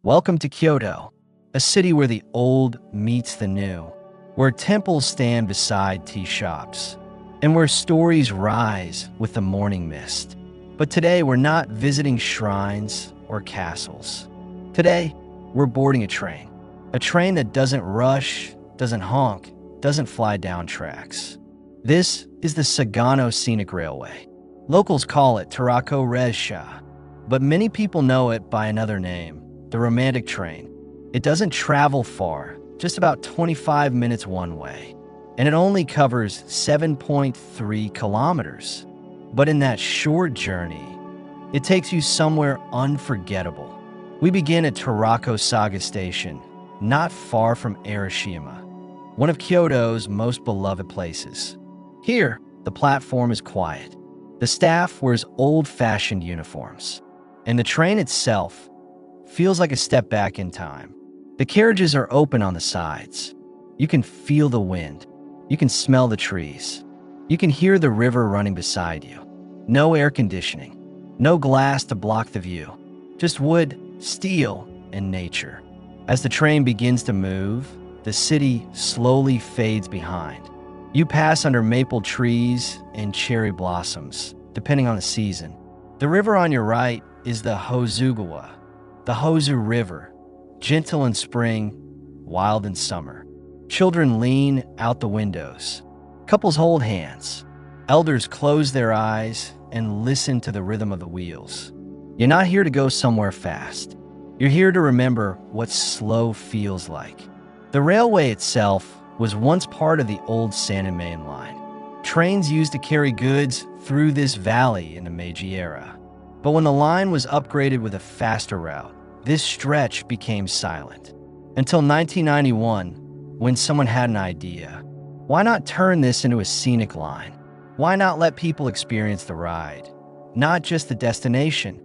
Welcome to Kyoto, a city where the old meets the new, where temples stand beside tea shops, and where stories rise with the morning mist. But today, we're not visiting shrines or castles. Today, we're boarding a train that doesn't rush, doesn't honk, doesn't fly down tracks. This is the Sagano Scenic Railway. Locals call it Tarako Resha, but many people know it by another name, the romantic train. It doesn't travel far, just about 25 minutes one way, and it only covers 7.3 kilometers. But in that short journey, it takes you somewhere unforgettable. We begin at Tarako Saga Station, not far from Arashiyama, one of Kyoto's most beloved places. Here, the platform is quiet. The staff wears old-fashioned uniforms, and the train itself feels like a step back in time. The carriages are open on the sides. You can feel the wind. You can smell the trees. You can hear the river running beside you. No air conditioning. No glass to block the view. Just wood, steel, and nature. As the train begins to move, the city slowly fades behind. You pass under maple trees and cherry blossoms, depending on the season. The river on your right is the Hozugawa River, gentle in spring, wild in summer. Children lean out the windows. Couples hold hands. Elders close their eyes and listen to the rhythm of the wheels. You're not here to go somewhere fast. You're here to remember what slow feels like. The railway itself was once part of the old Sanin main line. Trains used to carry goods through this valley in the Meiji era. But when the line was upgraded with a faster route, this stretch became silent. Until 1991, when someone had an idea. Why not turn this into a scenic line? Why not let people experience the ride, not just the destination?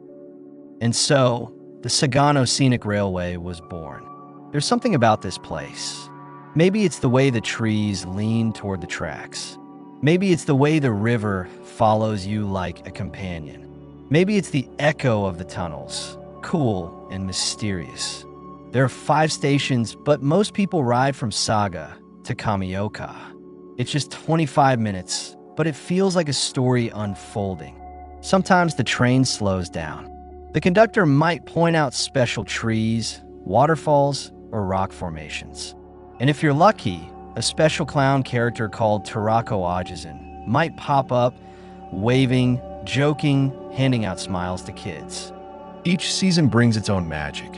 And so, the Sagano Scenic Railway was born. There's something about this place. Maybe it's the way the trees lean toward the tracks. Maybe it's the way the river follows you like a companion. Maybe it's the echo of the tunnels, cool and mysterious. There are 5 stations, but most people ride from Saga to Kameoka. It's just 25 minutes, but it feels like a story unfolding. Sometimes the train slows down. The conductor might point out special trees, waterfalls, or rock formations. And if you're lucky, a special clown character called Tarako Ajizan might pop up, waving, joking, handing out smiles to kids. Each season brings its own magic.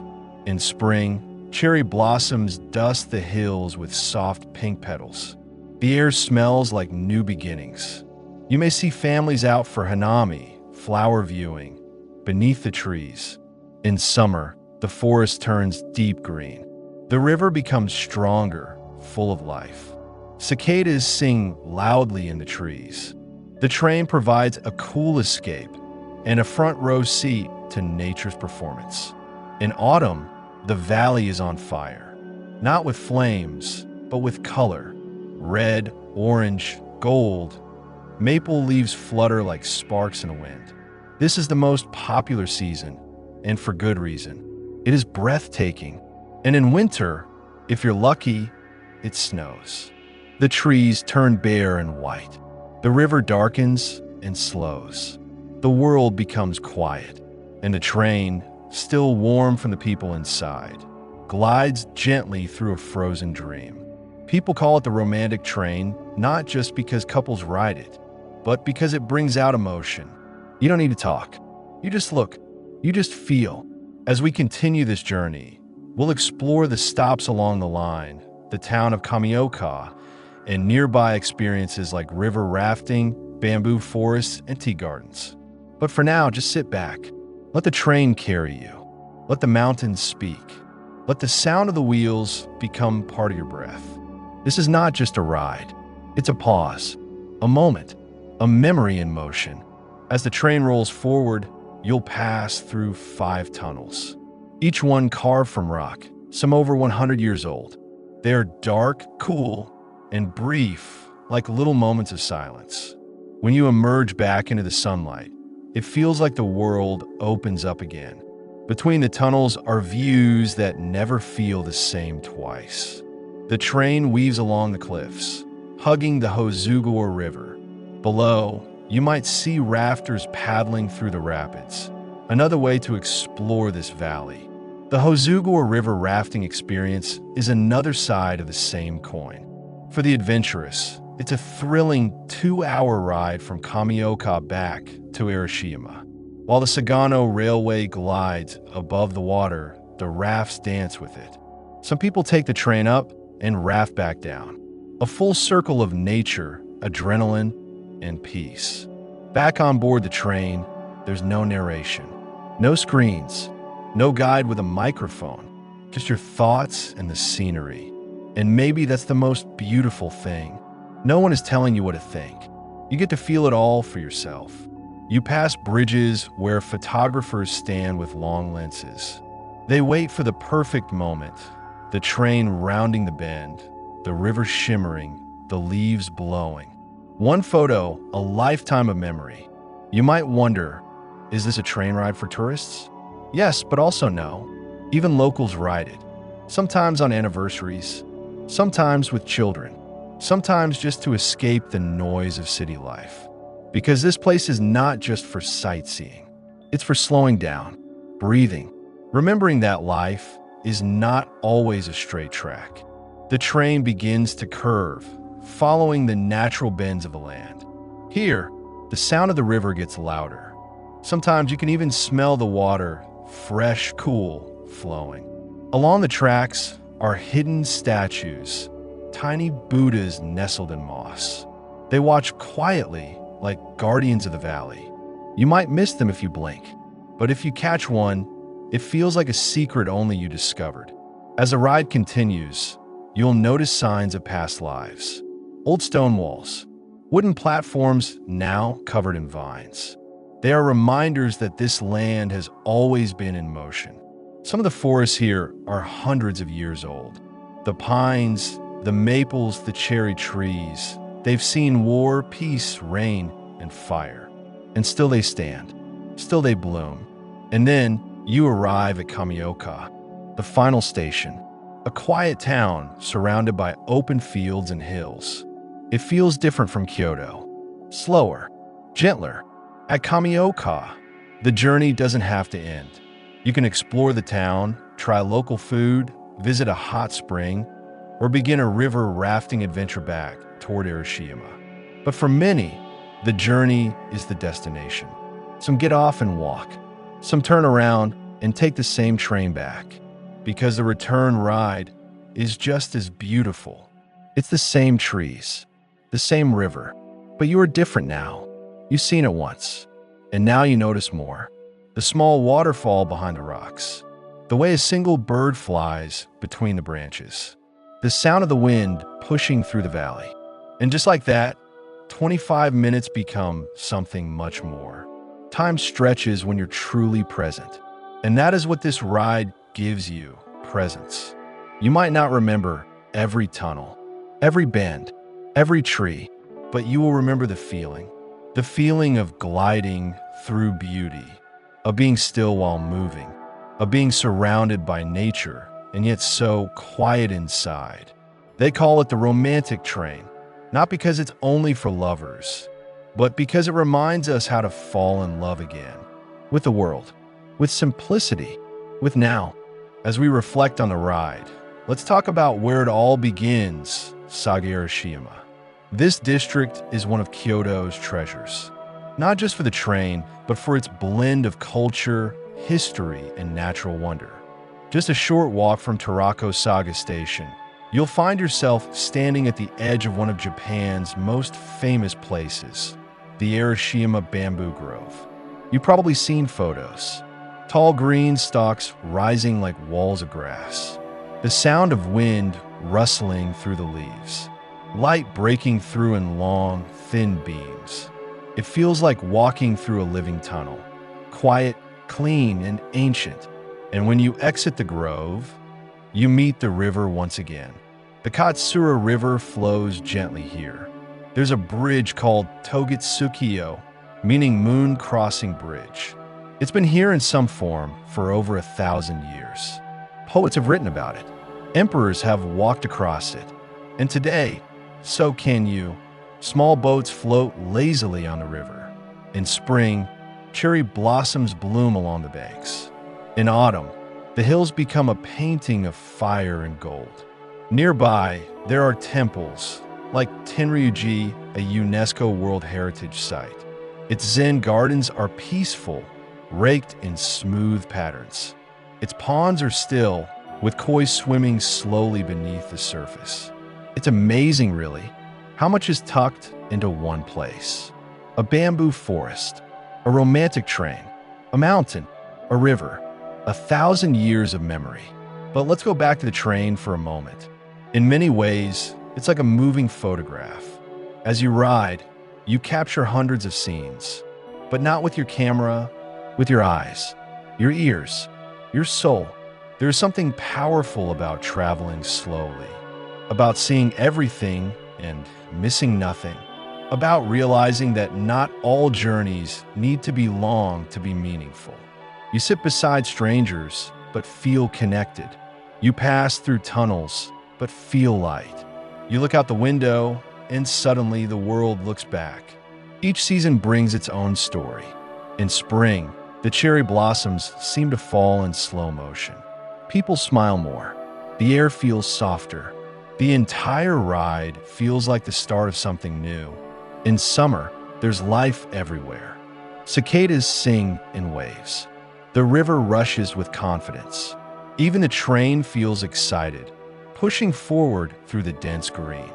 In spring, cherry blossoms dust the hills with soft pink petals. The air smells like new beginnings. You may see families out for hanami, flower viewing, beneath the trees. In summer, the forest turns deep green. The river becomes stronger, full of life. Cicadas sing loudly in the trees. The train provides a cool escape and a front row seat to nature's performance. In autumn, the valley is on fire, not with flames, but with color. Red, orange, gold. Maple leaves flutter like sparks in a wind. This is the most popular season, and for good reason. It is breathtaking. And in winter, if you're lucky, it snows. The trees turn bare and white. The river darkens and slows. The world becomes quiet, and the train, still warm from the people inside, glides gently through a frozen dream. People call it the romantic train, not just because couples ride it, but because it brings out emotion. You don't need to talk. You just look. You just feel. As we continue this journey, we'll explore the stops along the line, the town of Kameoka, and nearby experiences like river rafting, bamboo forests, and tea gardens. But for now, just sit back. Let the train carry you. Let the mountains speak. Let the sound of the wheels become part of your breath. This is not just a ride. It's a pause, a moment, a memory in motion. As the train rolls forward, you'll pass through 5 tunnels, each one carved from rock, some over 100 years old. They are dark, cool, and brief, like little moments of silence. When you emerge back into the sunlight, it feels like the world opens up again. Between the tunnels are views that never feel the same twice. The train weaves along the cliffs, hugging the Hozugawa River. Below, you might see rafters paddling through the rapids, another way to explore this valley. The Hozugawa River rafting experience is another side of the same coin. For the adventurous, it's a thrilling 2-hour ride from Kameoka back to Arashiyama. While the Sagano Railway glides above the water, the rafts dance with it. Some people take the train up and raft back down. A full circle of nature, adrenaline, and peace. Back on board the train, there's no narration, no screens, no guide with a microphone, just your thoughts and the scenery. And maybe that's the most beautiful thing. No one is telling you what to think. You get to feel it all for yourself. You pass bridges where photographers stand with long lenses. They wait for the perfect moment, the train rounding the bend, the river shimmering, the leaves blowing. One photo, a lifetime of memory. You might wonder, is this a train ride for tourists? Yes, but also no. Even locals ride it. Sometimes on anniversaries, sometimes with children, sometimes just to escape the noise of city life. Because this place is not just for sightseeing. It's for slowing down, breathing, remembering that life is not always a straight track. The train begins to curve, following the natural bends of the land. Here, the sound of the river gets louder. Sometimes you can even smell the water, fresh, cool, flowing. Along the tracks are hidden statues, tiny Buddhas nestled in moss. They watch quietly, like guardians of the valley. You might miss them if you blink, but if you catch one, it feels like a secret only you discovered. As the ride continues, you'll notice signs of past lives. Old stone walls, wooden platforms now covered in vines. They are reminders that this land has always been in motion. Some of the forests here are hundreds of years old. The pines, the maples, the cherry trees, they've seen war, peace, rain, and fire. And still they stand. Still they bloom. And then you arrive at Kameoka, the final station, a quiet town surrounded by open fields and hills. It feels different from Kyoto. Slower, gentler. At Kameoka, the journey doesn't have to end. You can explore the town, try local food, visit a hot spring, or begin a river rafting adventure back toward Arashiyama. But for many, the journey is the destination. Some get off and walk. Some turn around and take the same train back, because the return ride is just as beautiful. It's the same trees, the same river, but you are different now. You've seen it once, and now you notice more. The small waterfall behind the rocks, the way a single bird flies between the branches, the sound of the wind pushing through the valley. And just like that, 25 minutes become something much more. Time stretches when you're truly present. And that is what this ride gives you, presence. You might not remember every tunnel, every bend, every tree, but you will remember the feeling of gliding through beauty, of being still while moving, of being surrounded by nature and yet so quiet inside. They call it the romantic train, not because it's only for lovers, but because it reminds us how to fall in love again, with the world, with simplicity, with now. As we reflect on the ride, let's talk about where it all begins, Saga Arashiyama. This district is one of Kyoto's treasures, not just for the train, but for its blend of culture, history, and natural wonder. Just a short walk from Tarako Saga Station, you'll find yourself standing at the edge of one of Japan's most famous places, the Arashiyama Bamboo Grove. You've probably seen photos. Tall green stalks rising like walls of grass. The sound of wind rustling through the leaves. Light breaking through in long, thin beams. It feels like walking through a living tunnel. Quiet, clean, and ancient. And when you exit the grove, you meet the river once again. The Katsura River flows gently here. There's a bridge called Togitsukiyo, meaning Moon Crossing Bridge. It's been here in some form for over 1,000 years. Poets have written about it. Emperors have walked across it. And today, so can you. Small boats float lazily on the river. In spring, cherry blossoms bloom along the banks. In autumn, the hills become a painting of fire and gold. Nearby, there are temples, like Tenryuji, a UNESCO World Heritage Site. Its Zen gardens are peaceful, raked in smooth patterns. Its ponds are still, with koi swimming slowly beneath the surface. It's amazing, really, how much is tucked into one place. A bamboo forest, a romantic train, a mountain, a river, 1,000 years of memory. But let's go back to the train for a moment. In many ways, it's like a moving photograph. As you ride, you capture hundreds of scenes, but not with your camera, with your eyes, your ears, your soul. There's something powerful about traveling slowly, about seeing everything and missing nothing, about realizing that not all journeys need to be long to be meaningful. You sit beside strangers, but feel connected. You pass through tunnels, but feel light. You look out the window, and suddenly the world looks back. Each season brings its own story. In spring, the cherry blossoms seem to fall in slow motion. People smile more. The air feels softer. The entire ride feels like the start of something new. In summer, there's life everywhere. Cicadas sing in waves. The river rushes with confidence. Even the train feels excited, pushing forward through the dense green.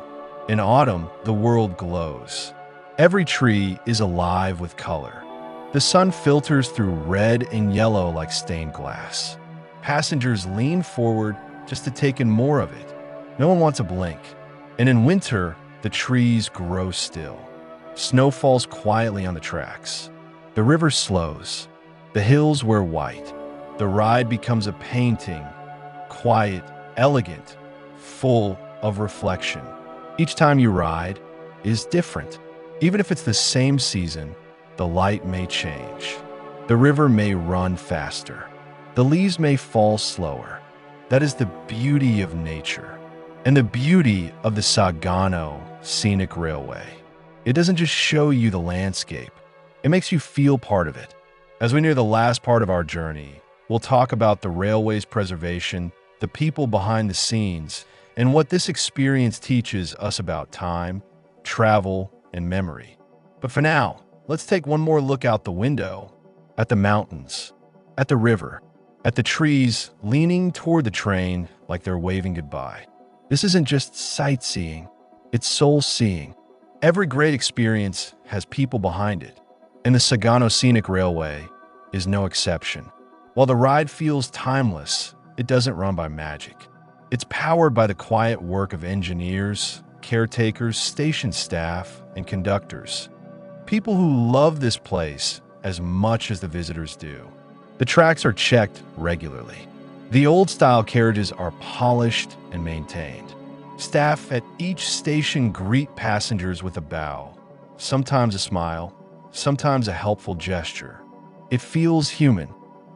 In autumn, the world glows. Every tree is alive with color. The sun filters through red and yellow like stained glass. Passengers lean forward just to take in more of it. No one wants to blink. And in winter, the trees grow still. Snow falls quietly on the tracks. The river slows. The hills wear white. The ride becomes a painting, quiet, elegant, full of reflection. Each time you ride is different. Even if it's the same season, the light may change. The river may run faster. The leaves may fall slower. That is the beauty of nature and the beauty of the Sagano Scenic Railway. It doesn't just show you the landscape. It makes you feel part of it. As we near the last part of our journey, we'll talk about the railway's preservation, the people behind the scenes, and what this experience teaches us about time, travel, and memory. But for now, let's take one more look out the window, at the mountains, at the river, at the trees leaning toward the train like they're waving goodbye. This isn't just sightseeing, it's soul-seeing. Every great experience has people behind it, and the Sagano Scenic Railway is no exception. While the ride feels timeless, it doesn't run by magic. It's powered by the quiet work of engineers, caretakers, station staff, and conductors. People who love this place as much as the visitors do. The tracks are checked regularly. The old-style carriages are polished and maintained. Staff at each station greet passengers with a bow, sometimes a smile, sometimes a helpful gesture. It feels human,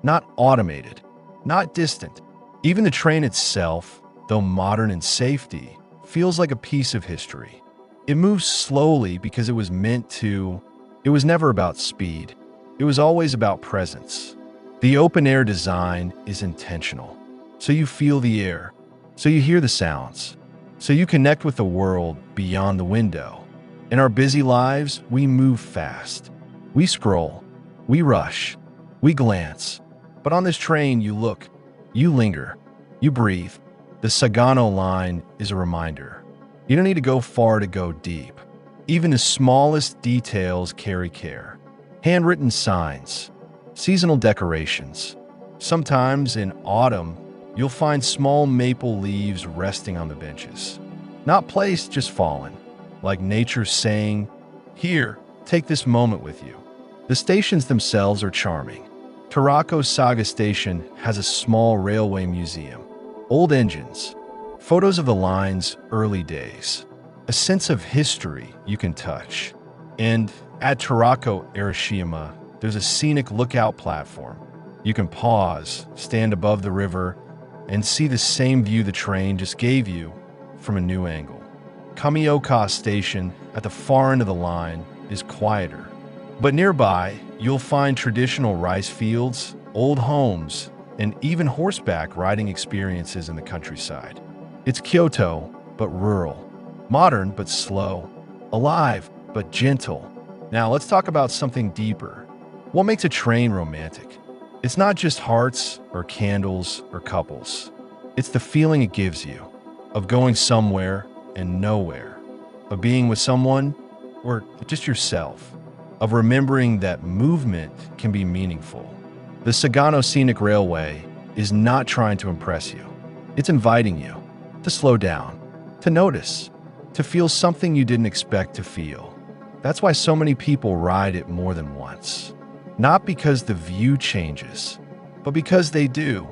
not automated, not distant. Even the train itself, though modern in safety, feels like a piece of history. It moves slowly because it was meant to. It was never about speed. It was always about presence. The open-air design is intentional. So you feel the air. So you hear the sounds. So you connect with the world beyond the window. In our busy lives, we move fast. We scroll. We rush. We glance. But on this train, you look. You linger. You breathe. The Sagano line is a reminder. You don't need to go far to go deep. Even the smallest details carry care. Handwritten signs, seasonal decorations. Sometimes in autumn, you'll find small maple leaves resting on the benches. Not placed, just fallen, like nature saying, "Here, take this moment with you." The stations themselves are charming. Tarako Saga Station has a small railway museum. Old engines, photos of the line's early days, a sense of history you can touch. And at Tarako Arashiyama, there's a scenic lookout platform. You can pause, stand above the river, and see the same view the train just gave you from a new angle. Kameoka station at the far end of the line is quieter, but nearby you'll find traditional rice fields, old homes, and even horseback riding experiences in the countryside. It's Kyoto, but rural, modern but slow, alive but gentle. Now let's talk about something deeper. What makes a train romantic? It's not just hearts or candles or couples. It's the feeling it gives you of going somewhere and nowhere, of being with someone or just yourself, of remembering that movement can be meaningful. The Sagano Scenic Railway is not trying to impress you. It's inviting you to slow down, to notice, to feel something you didn't expect to feel. That's why so many people ride it more than once. Not because the view changes, but because they do.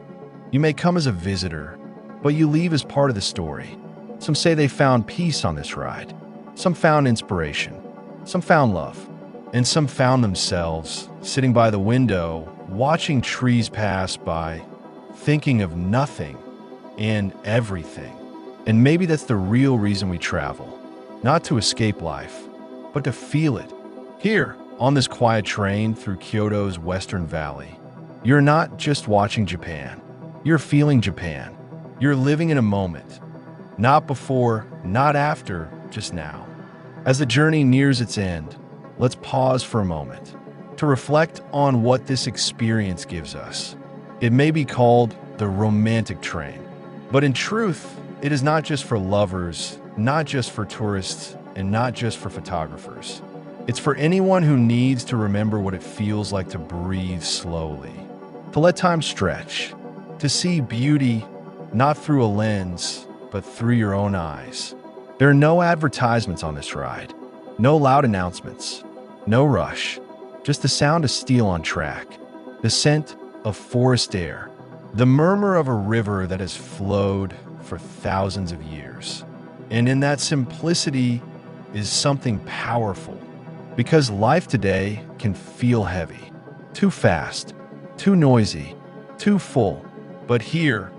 You may come as a visitor, but you leave as part of the story. Some say they found peace on this ride. Some found inspiration. Some found love. And some found themselves sitting by the window, watching trees pass by, thinking of nothing and everything. And maybe that's the real reason we travel. Not to escape life, but to feel it. Here, on this quiet train through Kyoto's Western Valley, you're not just watching Japan. You're feeling Japan. You're living in a moment. Not before, not after, just now. As the journey nears its end, let's pause for a moment to reflect on what this experience gives us. It may be called the romantic train, but in truth, it is not just for lovers, not just for tourists, and not just for photographers. It's for anyone who needs to remember what it feels like to breathe slowly, to let time stretch, to see beauty not through a lens, but through your own eyes. There are no advertisements on this ride, no loud announcements, no rush, just the sound of steel on track, the scent of forest air, the murmur of a river that has flowed for thousands of years. And in that simplicity is something powerful, because life today can feel heavy, too fast, too noisy, too full. But here,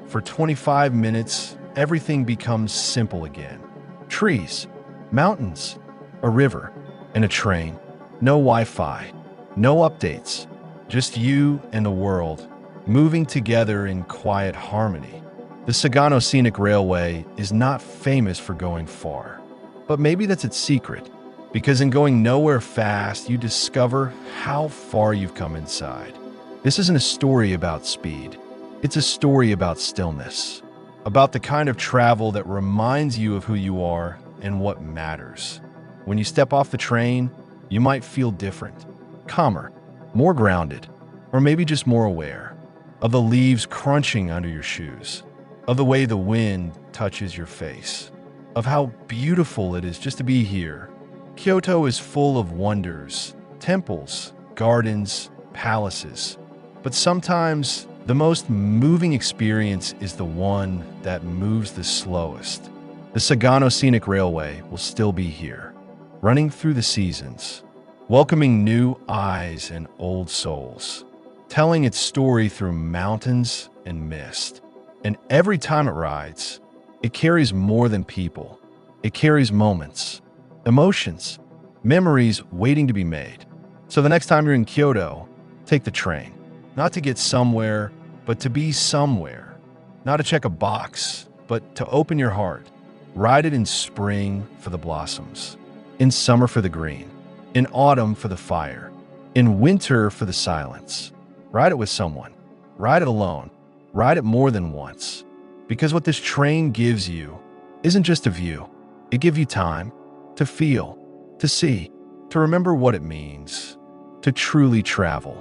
for 25 minutes, everything becomes simple again. Trees, mountains, a river, and a train. No Wi-Fi, no updates, just you and the world, moving together in quiet harmony. The Sagano Scenic Railway is not famous for going far, but maybe that's its secret, because in going nowhere fast, you discover how far you've come inside. This isn't a story about speed. It's a story about stillness, about the kind of travel that reminds you of who you are and what matters. When you step off the train, you might feel different, calmer, more grounded, or maybe just more aware of the leaves crunching under your shoes, of the way the wind touches your face, of how beautiful it is just to be here. Kyoto is full of wonders, temples, gardens, palaces, but sometimes the most moving experience is the one that moves the slowest. The Sagano Scenic Railway will still be here, running through the seasons, welcoming new eyes and old souls, telling its story through mountains and mist. And every time it rides, it carries more than people. It carries moments, emotions, memories waiting to be made. So the next time you're in Kyoto, take the train, not to get somewhere, but to be somewhere. Not to check a box, but to open your heart. Ride it in spring for the blossoms, in summer for the green, in autumn for the fire, in winter for the silence. Ride it with someone. Ride it alone. Ride it more than once. Because what this train gives you isn't just a view. It gives you time to feel, to see, to remember what it means to truly travel.